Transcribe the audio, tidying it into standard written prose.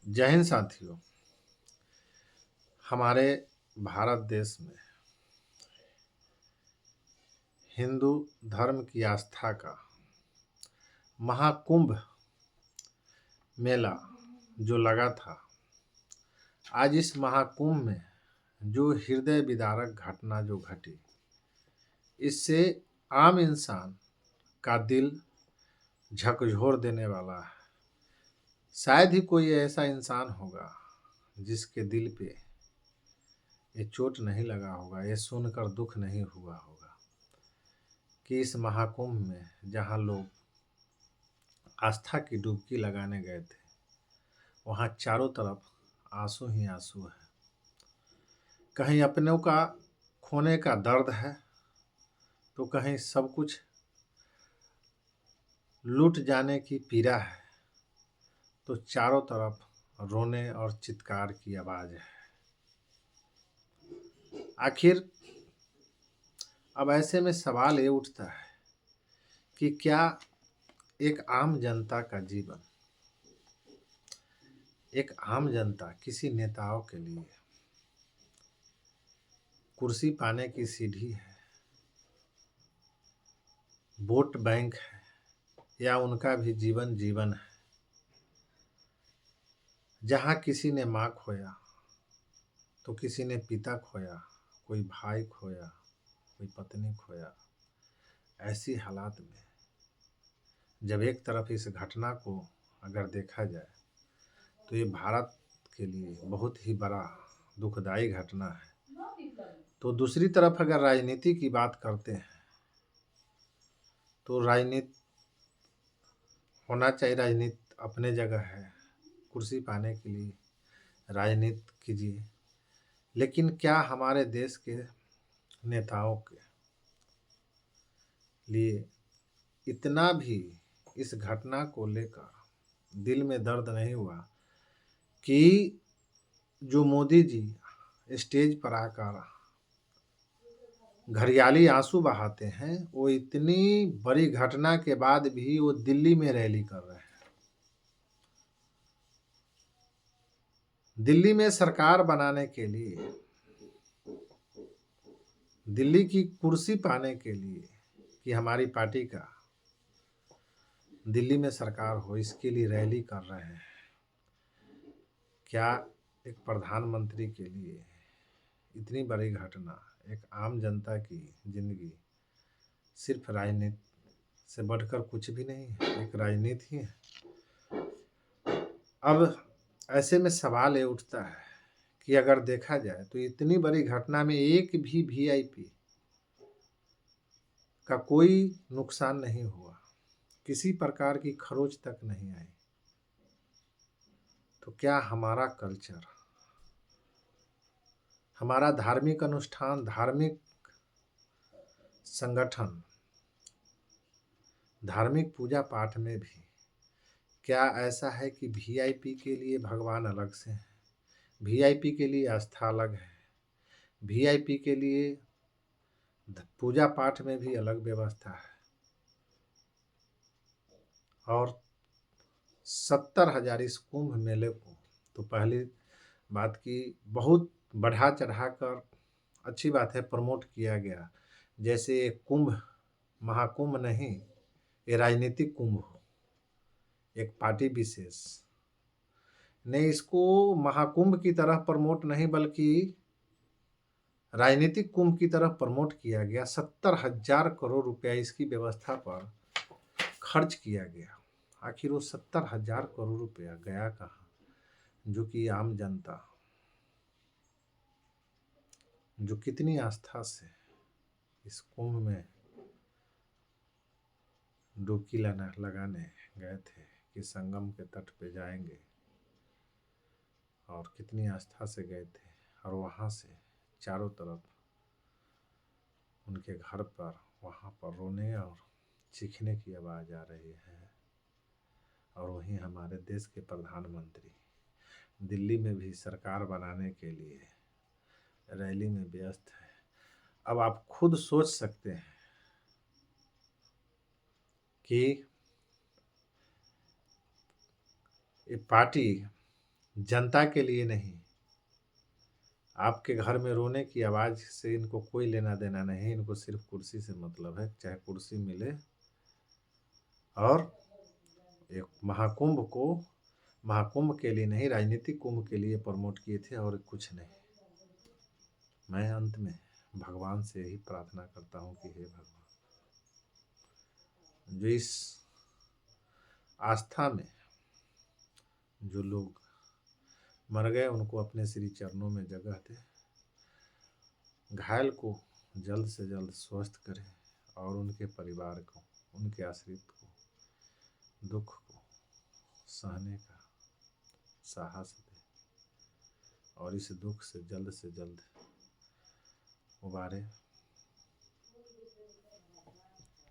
जय हिंद साथियों। हमारे भारत देश में हिंदू धर्म की आस्था का महाकुंभ मेला जो लगा था, आज इस महाकुंभ में जो हृदय विदारक घटना जो घटी, इससे आम इंसान का दिल झकझोर देने वाला है। शायद ही कोई ऐसा इंसान होगा जिसके दिल पे ये चोट नहीं लगा होगा, ये सुनकर दुख नहीं हुआ होगा कि इस महाकुंभ में जहाँ लोग आस्था की डुबकी लगाने गए थे, वहाँ चारों तरफ आंसू ही आंसू है। कहीं अपनों का खोने का दर्द है, तो कहीं सब कुछ लूट जाने की पीड़ा है, तो चारों तरफ रोने और चित्कार की आवाज़ है। आखिर अब ऐसे में सवाल ये उठता है कि क्या एक आम जनता का जीवन, एक आम जनता किसी नेताओं के लिए कुर्सी पाने की सीढ़ी है, वोट बैंक है, या उनका भी जीवन जीवन है, जहाँ किसी ने माँ खोया तो किसी ने पिता खोया, कोई भाई खोया, कोई पत्नी खोया। ऐसी हालात में जब एक तरफ इस घटना को अगर देखा जाए तो ये भारत के लिए बहुत ही बड़ा दुखदाई घटना है, तो दूसरी तरफ अगर राजनीति की बात करते हैं तो राजनीति होना चाहिए। राजनीति अपने जगह है, कुर्सी पाने के लिए राजनीति कीजिए, लेकिन क्या हमारे देश के नेताओं के लिए इतना भी इस घटना को लेकर दिल में दर्द नहीं हुआ कि जो मोदी जी स्टेज पर आकर घरियाली आंसू बहाते हैं, वो इतनी बड़ी घटना के बाद भी वो दिल्ली में रैली कर रहे हैं। दिल्ली में सरकार बनाने के लिए, दिल्ली की कुर्सी पाने के लिए कि हमारी पार्टी का दिल्ली में सरकार हो, इसके लिए रैली कर रहे हैं। क्या एक प्रधानमंत्री के लिए इतनी बड़ी घटना, एक आम जनता की जिंदगी सिर्फ राजनीति से बढ़कर कुछ भी नहीं है, एक राजनीति ही है। अब ऐसे में सवाल ये उठता है कि अगर देखा जाए तो इतनी बड़ी घटना में एक भी वीआईपी का कोई नुकसान नहीं हुआ, किसी प्रकार की खरोच तक नहीं आई, तो क्या हमारा कल्चर, हमारा धार्मिक अनुष्ठान, धार्मिक संगठन, धार्मिक पूजा पाठ में भी क्या ऐसा है कि वीआईपी के लिए भगवान अलग से हैं, वीआईपी के लिए आस्था अलग है, वीआईपी के लिए पूजा पाठ में भी अलग व्यवस्था है, और 70,000 इस कुंभ मेले को तो पहली बात की बहुत बढ़ा चढ़ा कर, अच्छी बात है, प्रमोट किया गया। जैसे एक कुंभ महाकुंभ नहीं, ये राजनीतिक कुंभ हो, एक पार्टी विशेष ने इसको महाकुंभ की तरह प्रमोट नहीं बल्कि राजनीतिक कुंभ की तरफ प्रमोट किया गया। 70,000 करोड़ रुपया इसकी व्यवस्था पर खर्च किया गया। आखिर वो 70,000 करोड़ रुपया गया कहाँ, जो कि आम जनता जो कितनी आस्था से इस कुंभ में डुबकी लगाने गए थे कि संगम के तट पे जाएंगे, और कितनी आस्था से गए थे, और वहाँ से चारों तरफ उनके घर पर वहाँ पर रोने और चीखने की आवाज़ आ रही है। और वहीं हमारे देश के प्रधानमंत्री दिल्ली में भी सरकार बनाने के लिए रैली में व्यस्त है। अब आप खुद सोच सकते हैं कि ये पार्टी जनता के लिए नहीं। आपके घर में रोने की आवाज़ से इनको कोई लेना देना नहीं, इनको सिर्फ कुर्सी से मतलब है, चाहे कुर्सी मिले। और एक महाकुंभ के लिए नहीं, राजनीतिक कुंभ के लिए प्रमोट किए थे और कुछ नहीं। मैं अंत में भगवान से यही प्रार्थना करता हूँ कि हे भगवान, जो इस आस्था में जो लोग मर गए उनको अपने श्री चरणों में जगह दे, घायल को जल्द से जल्द स्वस्थ करे और उनके परिवार को, उनके आश्रित को दुख को सहने का साहस दे और इस दुख से जल्द उबारे।